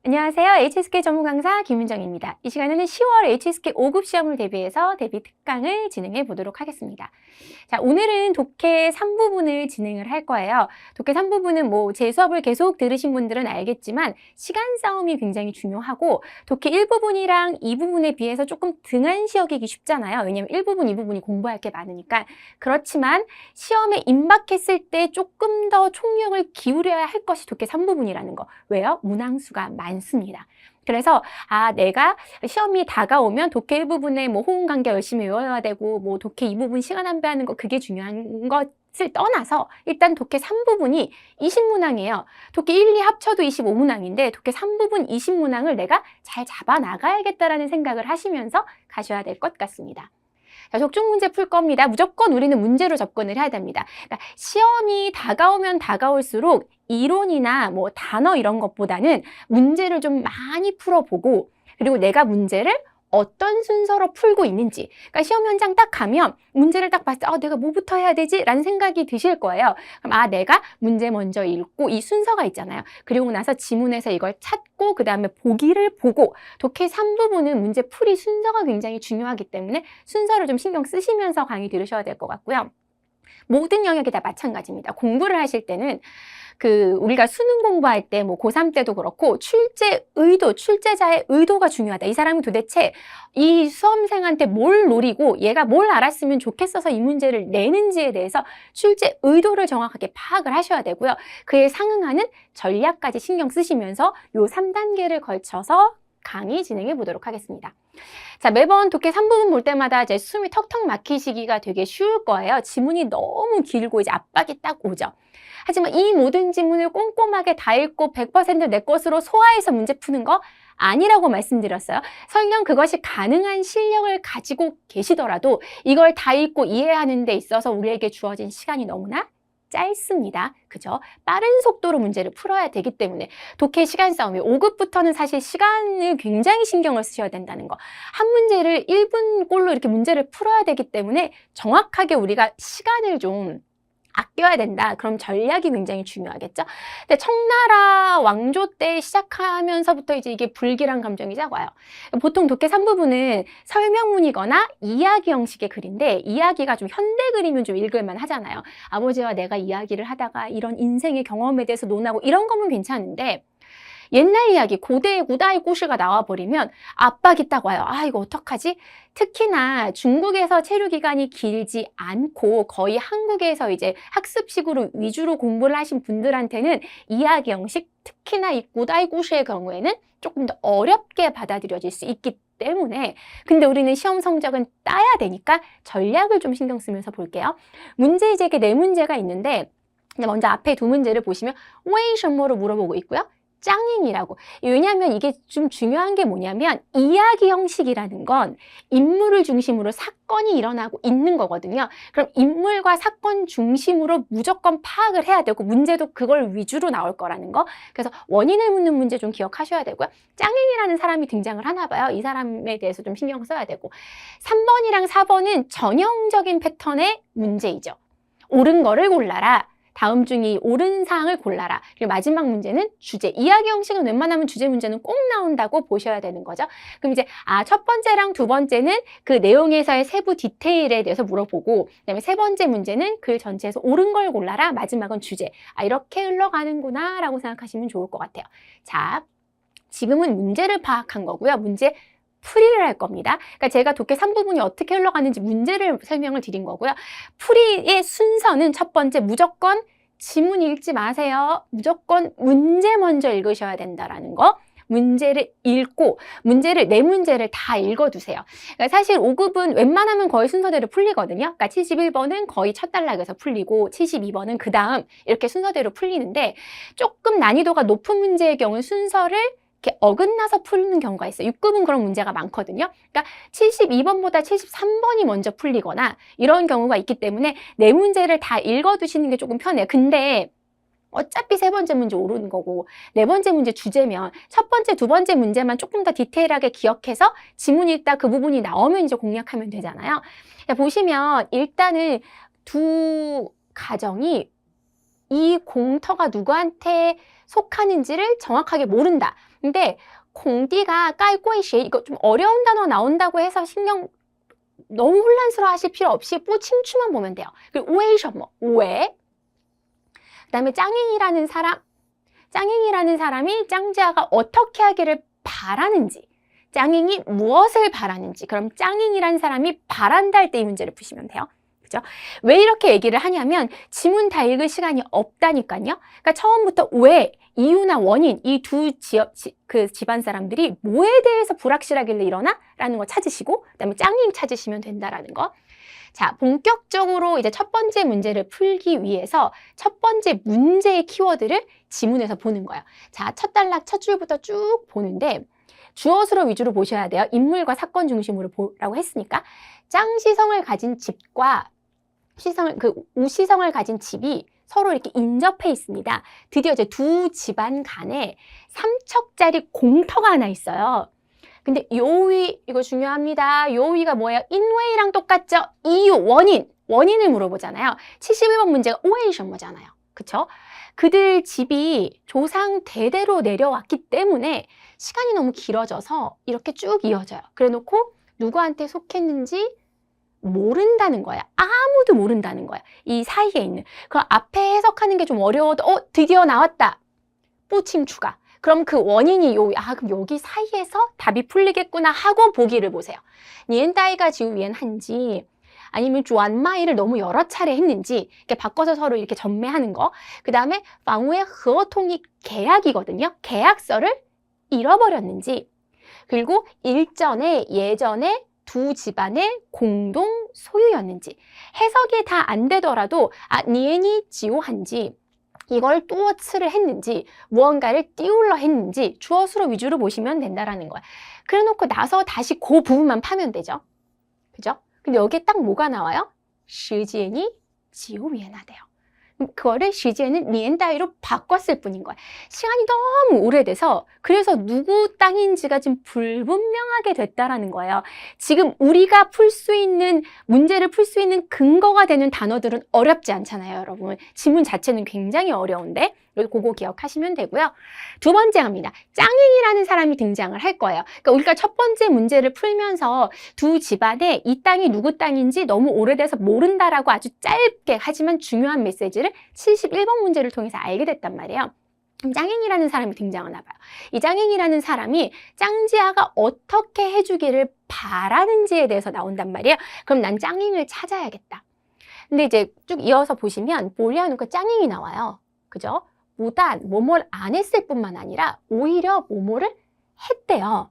안녕하세요. HSK 전문 강사 김윤정입니다. 이 시간에는 10월 HSK 5급 시험을 대비해서 대비 특강을 진행해 보도록 하겠습니다. 자, 오늘은 독해 3부분을 진행을 할 거예요. 독해 3부분은 제 수업을 계속 들으신 분들은 알겠지만 시간 싸움이 굉장히 중요하고 독해 1부분이랑 2부분에 비해서 조금 등한시 여기기 쉽잖아요. 왜냐면 1부분, 2부분이 공부할 게 많으니까. 그렇지만 시험에 임박했을 때 조금 더 총력을 기울여야 할 것이 독해 3부분이라는 거. 왜요? 문항수가 많습니다. 그래서 내가 시험이 다가오면 독해 1부분에 호응 관계 열심히 외워야 되고 독해 2부분 시간 안배하는 거 그게 중요한 것을 떠나서 일단 독해 3부분이 20문항이에요. 독해 1, 2 합쳐도 25문항인데 독해 3부분 20문항을 내가 잘 잡아 나가야겠다라는 생각을 하시면서 가셔야 될 것 같습니다. 자, 적중 문제 풀 겁니다. 무조건 우리는 문제로 접근을 해야 됩니다. 그러니까 시험이 다가오면 다가올수록 이론이나 단어 이런 것보다는 문제를 좀 많이 풀어보고 그리고 내가 문제를 어떤 순서로 풀고 있는지. 그러니까 시험 현장 딱 가면 문제를 딱 봤을 때 내가 뭐부터 해야 되지? 라는 생각이 드실 거예요. 그럼 내가 문제 먼저 읽고 이 순서가 있잖아요. 그리고 나서 지문에서 이걸 찾고 그 다음에 보기를 보고 독해 3부분은 문제 풀이 순서가 굉장히 중요하기 때문에 순서를 좀 신경 쓰시면서 강의 들으셔야 될 것 같고요. 모든 영역이 다 마찬가지입니다. 공부를 하실 때는 우리가 수능 공부할 때 고3 때도 그렇고 출제 의도, 출제자의 의도가 중요하다. 이 사람이 도대체 이 수험생한테 뭘 노리고 얘가 뭘 알았으면 좋겠어서 이 문제를 내는지에 대해서 출제 의도를 정확하게 파악을 하셔야 되고요. 그에 상응하는 전략까지 신경 쓰시면서 요 3단계를 걸쳐서 강의 진행해 보도록 하겠습니다. 자, 매번 독해 3부분 볼 때마다 이제 숨이 턱턱 막히시기가 되게 쉬울 거예요. 지문이 너무 길고 이제 압박이 딱 오죠. 하지만 이 모든 지문을 꼼꼼하게 다 읽고 100% 내 것으로 소화해서 문제 푸는 거 아니라고 말씀드렸어요. 설령 그것이 가능한 실력을 가지고 계시더라도 이걸 다 읽고 이해하는 데 있어서 우리에게 주어진 시간이 너무나 짧습니다. 그죠? 빠른 속도로 문제를 풀어야 되기 때문에 독해 시간 싸움이 5급부터는 사실 시간을 굉장히 신경을 쓰셔야 된다는 거. 한 문제를 1분꼴로 이렇게 문제를 풀어야 되기 때문에 정확하게 우리가 시간을 좀 아껴야 된다. 그럼 전략이 굉장히 중요하겠죠? 근데 청나라 왕조 때 시작하면서부터 이제 이게 불길한 감정이 쫙 와요. 보통 독해 3부분은 설명문이거나 이야기 형식의 글인데 이야기가 좀 현대 글이면 좀 읽을만 하잖아요. 아버지와 내가 이야기를 하다가 이런 인생의 경험에 대해서 논하고 이런 거면 괜찮은데 옛날 이야기, 고대의 구다의故事가 나와버리면 압박이 딱 와요. 이거 어떡하지? 특히나 중국에서 체류 기간이 길지 않고 거의 한국에서 이제 학습식으로 위주로 공부를 하신 분들한테는 이야기 형식, 특히나 이 구다의故事의 경우에는 조금 더 어렵게 받아들여질 수 있기 때문에 근데 우리는 시험 성적은 따야 되니까 전략을 좀 신경 쓰면서 볼게요. 문제 제게 4문제가 있는데 먼저 앞에 2문제를 보시면 为什么로 물어보고 있고요. 짱잉이라고. 왜냐하면 이게 좀 중요한 게 뭐냐면 이야기 형식이라는 건 인물을 중심으로 사건이 일어나고 있는 거거든요. 그럼 인물과 사건 중심으로 무조건 파악을 해야 되고 문제도 그걸 위주로 나올 거라는 거. 그래서 원인을 묻는 문제 좀 기억하셔야 되고요. 짱잉이라는 사람이 등장을 하나 봐요. 이 사람에 대해서 좀 신경 써야 되고 3번이랑 4번은 전형적인 패턴의 문제이죠. 옳은 거를 골라라. 다음 중에 옳은 사항을 골라라. 그리고 마지막 문제는 주제. 이야기 형식은 웬만하면 주제 문제는 꼭 나온다고 보셔야 되는 거죠. 그럼 이제 첫 번째랑 두 번째는 그 내용에서의 세부 디테일에 대해서 물어보고 그다음에 세 번째 문제는 글 전체에서 옳은 걸 골라라. 마지막은 주제. 이렇게 흘러가는구나 라고 생각하시면 좋을 것 같아요. 자, 지금은 문제를 파악한 거고요. 문제 풀이를 할 겁니다. 그러니까 제가 독해 3부분이 어떻게 흘러가는지 문제를 설명을 드린 거고요. 풀이의 순서는 첫 번째 무조건 지문 읽지 마세요. 무조건 문제 먼저 읽으셔야 된다라는 거. 문제를 읽고 문제를 4문제를 다 읽어두세요. 그러니까 사실 5급은 웬만하면 거의 순서대로 풀리거든요. 그러니까 71번은 거의 첫 단락에서 풀리고 72번은 그 다음 이렇게 순서대로 풀리는데 조금 난이도가 높은 문제의 경우는 순서를 이렇게 어긋나서 풀리는 경우가 있어요. 6급은 그런 문제가 많거든요. 그러니까 72번보다 73번이 먼저 풀리거나 이런 경우가 있기 때문에 4문제를 다 읽어두시는 게 조금 편해요. 근데 어차피 3번째 문제 오르는 거고 4번째 문제 주제면 첫 번째, 두 번째 문제만 조금 더 디테일하게 기억해서 지문 읽다 그 부분이 나오면 이제 공략하면 되잖아요. 보시면 일단은 두 가정이 이 공터가 누구한테 속하는지를 정확하게 모른다. 근데 공디가 깔꼬이시 이거 좀 어려운 단어 나온다고 해서 신경 너무 혼란스러워 하실 필요 없이 뿌칭추만 보면 돼요. 그리고 왜什么? 왜? 그다음에 짱잉이라는 사람이 짱지아가 어떻게 하기를 바라는지, 짱잉이 무엇을 바라는지, 그럼 짱잉이라는 사람이 바란다 할 때 이 문제를 푸시면 돼요. 그죠? 왜 이렇게 얘기를 하냐면 지문 다 읽을 시간이 없다니까요. 그러니까 처음부터 왜, 이유나 원인, 이 두 집안 사람들이 뭐에 대해서 불확실하길래 일어나? 라는 거 찾으시고, 그다음에 짱잉 찾으시면 된다라는 거. 자, 본격적으로 이제 첫 번째 문제를 풀기 위해서 첫 번째 문제의 키워드를 지문에서 보는 거예요. 자, 첫 단락, 첫 줄부터 쭉 보는데 주어수로 위주로 보셔야 돼요. 인물과 사건 중심으로 보라고 했으니까. 짱시성을 가진 집과 우시성을 가진 집이 서로 이렇게 인접해 있습니다. 드디어 이제 두 집안 간에 3척짜리 공터가 하나 있어요. 근데 요위, 이거 중요합니다. 요위가 뭐예요? 인웨이랑 똑같죠? 이유, 원인을 물어보잖아요. 71번 문제가 오에이션뭐잖아요. 그쵸? 그들 집이 조상 대대로 내려왔기 때문에 시간이 너무 길어져서 이렇게 쭉 이어져요. 그래 놓고 누구한테 속했는지 모른다는 거야. 아무도 모른다는 거야. 이 사이에 있는. 그럼 앞에 해석하는 게 좀 어려워도 드디어 나왔다. 뿌칭 추가. 그럼 그 원인이 그럼 여기 사이에서 답이 풀리겠구나 하고 보기를 보세요. 니엔다이가 지우위엔 한지 아니면 주안마이를 너무 여러 차례 했는지 이렇게 바꿔서 서로 이렇게 전매하는 거. 그 다음에 방우의 허통이 계약이거든요. 계약서를 잃어버렸는지. 그리고 예전에 두 집안의 공동 소유였는지. 해석이 다 안 되더라도 니엔이 지오한지 이걸 또어츠를 했는지 무언가를 띄울러 했는지 주어수로 위주로 보시면 된다라는 거야. 그래 놓고 나서 다시 그 부분만 파면 되죠. 그죠? 근데 여기에 딱 뭐가 나와요? 시지엔이 지오위엔하대요. 그거를 시지엔은 리엔다이로 바꿨을 뿐인 거야. 시간이 너무 오래돼서 그래서 누구 땅인지가 좀 불분명하게 됐다라는 거예요. 지금 우리가 문제를 풀 수 있는 근거가 되는 단어들은 어렵지 않잖아요, 여러분. 지문 자체는 굉장히 어려운데 그거 기억하시면 되고요. 두 번째 합니다. 짱잉이라는 사람이 등장을 할 거예요. 그러니까 우리가 첫 번째 문제를 풀면서 두 집안에 이 땅이 누구 땅인지 너무 오래돼서 모른다라고 아주 짧게 하지만 중요한 메시지를 71번 문제를 통해서 알게 됐단 말이에요. 짱잉이라는 사람이 등장하나 봐요. 이 짱잉이라는 사람이 짱지아가 어떻게 해주기를 바라는지에 대해서 나온단 말이에요. 그럼 난 짱잉을 찾아야겠다. 근데 이제 쭉 이어서 보시면 볼리아누가 짱잉이 나와요. 그죠? 무단 뭐뭘 안 했을 뿐만 아니라 오히려 뭐뭐를 했대요.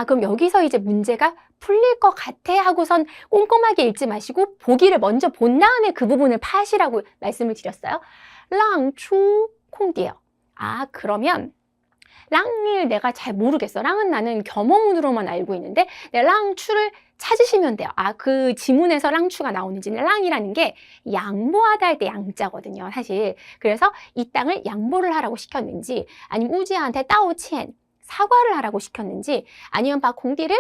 그럼 여기서 이제 문제가 풀릴 것 같아 하고선 꼼꼼하게 읽지 마시고 보기를 먼저 본 다음에 그 부분을 파시라고 말씀을 드렸어요. 랑추 콩디예요. 그러면 랑을 내가 잘 모르겠어. 랑은 나는 겸어문으로만 알고 있는데 랑추를 찾으시면 돼요. 그 지문에서 랑추가 나오는지. 랑이라는 게 양보하다 할 때 양자거든요, 사실. 그래서 이 땅을 양보를 하라고 시켰는지 아니면 우지한테 따오첸 사과를 하라고 시켰는지 아니면 공디를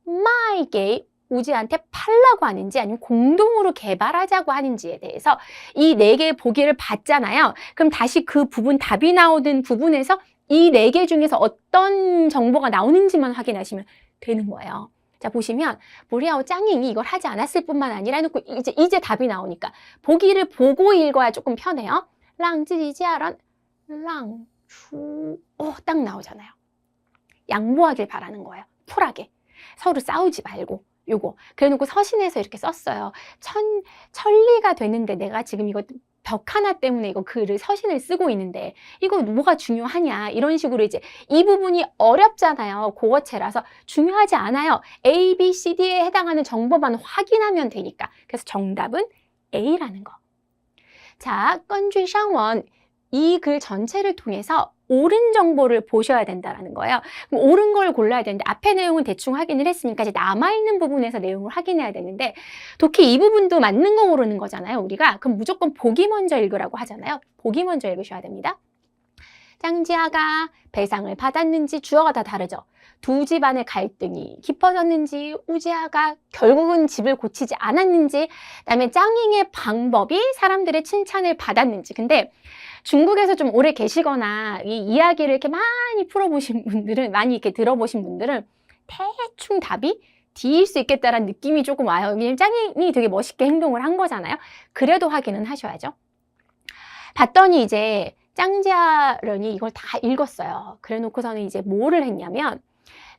마이게 우지한테 팔라고 하는지 아니면 공동으로 개발하자고 하는지에 대해서 이 네 개의 보기를 봤잖아요. 그럼 다시 그 부분 답이 나오는 부분에서 이 네 개 중에서 어떤 정보가 나오는지만 확인하시면 되는 거예요. 자, 보시면 보리아오 짱잉이 이걸 하지 않았을 뿐만 아니라 해놓고 이제 답이 나오니까 보기를 보고 읽어야 조금 편해요. 랑지지아런 랑추 딱 나오잖아요. 양보하길 바라는 거예요. 쿨하게. 서로 싸우지 말고. 요거. 그래놓고 서신에서 이렇게 썼어요. 천리가 되는데 내가 지금 이거 벽 하나 때문에 이거 서신을 쓰고 있는데 이거 뭐가 중요하냐 이런 식으로 이제 이 부분이 어렵잖아요. 고어체라서 중요하지 않아요. A, B, C, D에 해당하는 정보만 확인하면 되니까. 그래서 정답은 A라는 거. 자, 건쥐상원 이 글 전체를 통해서 옳은 정보를 보셔야 된다는 거예요. 그럼 옳은 걸 골라야 되는데 앞에 내용은 대충 확인을 했으니까 이제 남아있는 부분에서 내용을 확인해야 되는데 독해 이 부분도 맞는 거 고르는 거잖아요, 우리가. 그럼 무조건 보기 먼저 읽으라고 하잖아요. 보기 먼저 읽으셔야 됩니다. 짱지아가 배상을 받았는지 주어가 다 다르죠. 두 집안의 갈등이 깊어졌는지, 우지아가 결국은 집을 고치지 않았는지, 그다음에 짱잉의 방법이 사람들의 칭찬을 받았는지. 근데 중국에서 좀 오래 계시거나 이 이야기를 이렇게 많이 풀어보신 분들은, 많이 이렇게 들어보신 분들은 대충 답이 D일 수 있겠다라는 느낌이 조금 와요. 왜냐면 짱잉이 되게 멋있게 행동을 한 거잖아요. 그래도 확인은 하셔야죠. 봤더니 이제 짱지아련이 이걸 다 읽었어요. 그래 놓고서는 이제 뭐를 했냐면,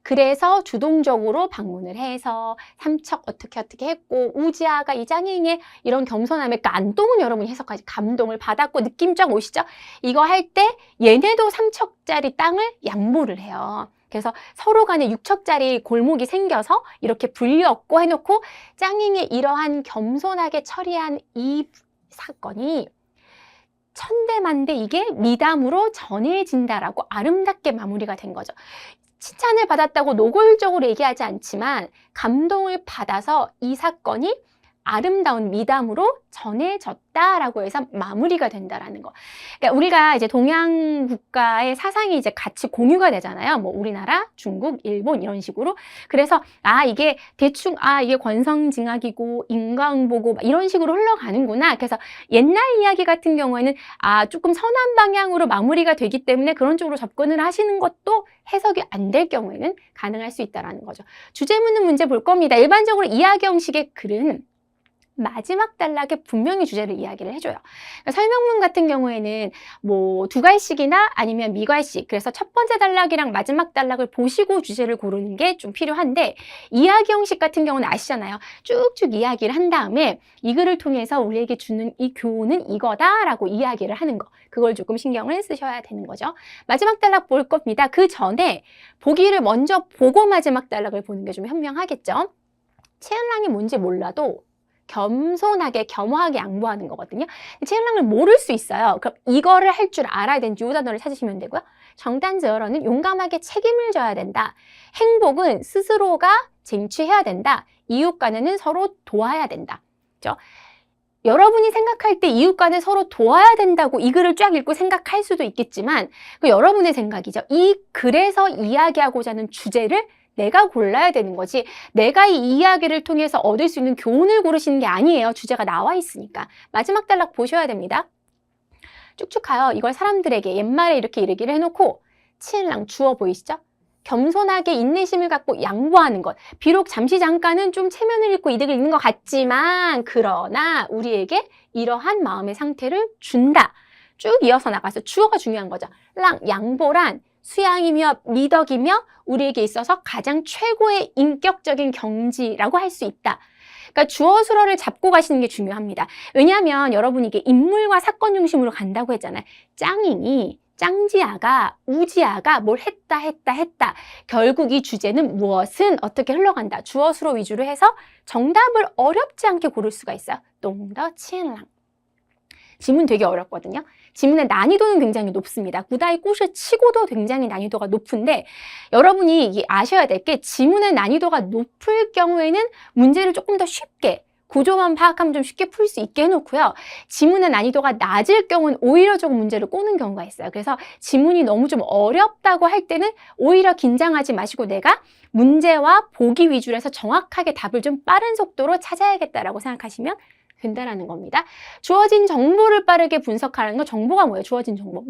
그래서 주동적으로 방문을 해서 삼척 어떻게 했고, 우지아가 이 짱잉의 이런 겸손함에 깐동은 여러분이 해석하지, 감동을 받았고, 느낌 쫙 오시죠? 이거 할 때 얘네도 3척짜리 땅을 양보를 해요. 그래서 서로 간에 6척짜리 골목이 생겨서 이렇게 불렸고 해놓고, 짱잉의 이러한 겸손하게 처리한 이 사건이 천대만대 이게 미담으로 전해진다라고 아름답게 마무리가 된 거죠. 칭찬을 받았다고 노골적으로 얘기하지 않지만 감동을 받아서 이 사건이 아름다운 미담으로 전해졌다라고 해서 마무리가 된다라는 거. 그러니까 우리가 이제 동양 국가의 사상이 이제 같이 공유가 되잖아요. 뭐 우리나라, 중국, 일본 이런 식으로. 그래서 이게 대충 이게 권성징악이고 인과응보고 이런 식으로 흘러가는구나. 그래서 옛날 이야기 같은 경우에는 조금 선한 방향으로 마무리가 되기 때문에 그런 쪽으로 접근을 하시는 것도 해석이 안 될 경우에는 가능할 수 있다라는 거죠. 주제 묻는 문제 볼 겁니다. 일반적으로 이야기 형식의 글은 마지막 단락에 분명히 주제를 이야기를 해줘요. 그러니까 설명문 같은 경우에는 뭐 두 갈씩이나 아니면 미갈씩, 그래서 첫 번째 단락이랑 마지막 단락을 보시고 주제를 고르는 게 좀 필요한데, 이야기 형식 같은 경우는 아시잖아요. 쭉쭉 이야기를 한 다음에 이 글을 통해서 우리에게 주는 이 교훈은 이거다라고 이야기를 하는 거, 그걸 조금 신경을 쓰셔야 되는 거죠. 마지막 단락 볼 겁니다. 그 전에 보기를 먼저 보고 마지막 단락을 보는 게 좀 현명하겠죠. 채은랑이 뭔지 몰라도 겸손하게, 겸허하게 양보하는 거거든요. 채은랑을 모를 수 있어요. 그럼 이거를 할 줄 알아야 되는지 요 단어를 찾으시면 되고요. 정단저어는 용감하게 책임을 져야 된다. 행복은 스스로가 쟁취해야 된다. 이웃간에는 서로 도와야 된다. 그렇죠? 여러분이 생각할 때 이웃간에 서로 도와야 된다고 이 글을 쫙 읽고 생각할 수도 있겠지만, 그 여러분의 생각이죠. 이 글에서 이야기하고자 하는 주제를 내가 골라야 되는 거지, 내가 이 이야기를 통해서 얻을 수 있는 교훈을 고르시는 게 아니에요. 주제가 나와 있으니까. 마지막 단락 보셔야 됩니다. 쭉쭉 가요. 이걸 사람들에게 옛말에 이렇게 이르기를 해놓고, 치은랑 주어 보이시죠? 겸손하게 인내심을 갖고 양보하는 것. 비록 잠시 잠깐은 좀 체면을 잃고 이득을 잃는 것 같지만, 그러나 우리에게 이러한 마음의 상태를 준다. 쭉 이어서 나가서 주어가 중요한 거죠. 양보란 수양이며 미덕이며 우리에게 있어서 가장 최고의 인격적인 경지라고 할 수 있다. 그러니까 주어 수어를 잡고 가시는 게 중요합니다. 왜냐하면 여러분이 이게 인물과 사건 중심으로 간다고 했잖아요. 짱잉이, 짱지아가, 우지아가 뭘 했다. 결국 이 주제는 무엇은 어떻게 흘러간다. 주어 수어 위주로 해서 정답을 어렵지 않게 고를 수가 있어요. 똥더 치엔랑. 지문 되게 어렵거든요. 지문의 난이도는 굉장히 높습니다. 구다이 꾸셔 치고도 굉장히 난이도가 높은데, 여러분이 아셔야 될 게, 지문의 난이도가 높을 경우에는 문제를 조금 더 쉽게, 구조만 파악하면 좀 쉽게 풀 수 있게 해놓고요. 지문의 난이도가 낮을 경우는 오히려 조금 문제를 꼬는 경우가 있어요. 그래서 지문이 너무 좀 어렵다고 할 때는 오히려 긴장하지 마시고 내가 문제와 보기 위주로 해서 정확하게 답을 좀 빠른 속도로 찾아야겠다라고 생각하시면 된다라는 겁니다. 주어진 정보를 빠르게 분석하는 거, 정보가 뭐예요? 주어진 정보,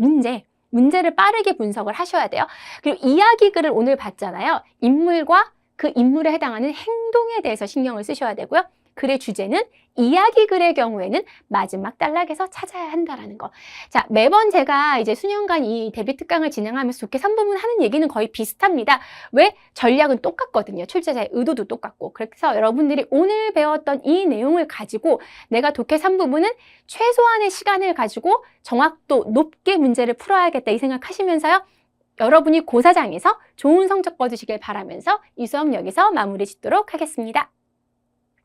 문제를 빠르게 분석을 하셔야 돼요. 그리고 이야기 글을 오늘 봤잖아요. 인물과 그 인물에 해당하는 행동에 대해서 신경을 쓰셔야 되고요. 글의 주제는 이야기 글의 경우에는 마지막 단락에서 찾아야 한다라는 거. 자, 매번 제가 이제 수년간 이 대비 특강을 진행하면서 독해 3부분 하는 얘기는 거의 비슷합니다. 왜? 전략은 똑같거든요. 출제자의 의도도 똑같고. 그래서 여러분들이 오늘 배웠던 이 내용을 가지고 내가 독해 3부분은 최소한의 시간을 가지고 정확도 높게 문제를 풀어야겠다 이 생각하시면서요. 여러분이 고사장에서 좋은 성적 거두시길 바라면서 이 수업 여기서 마무리 짓도록 하겠습니다.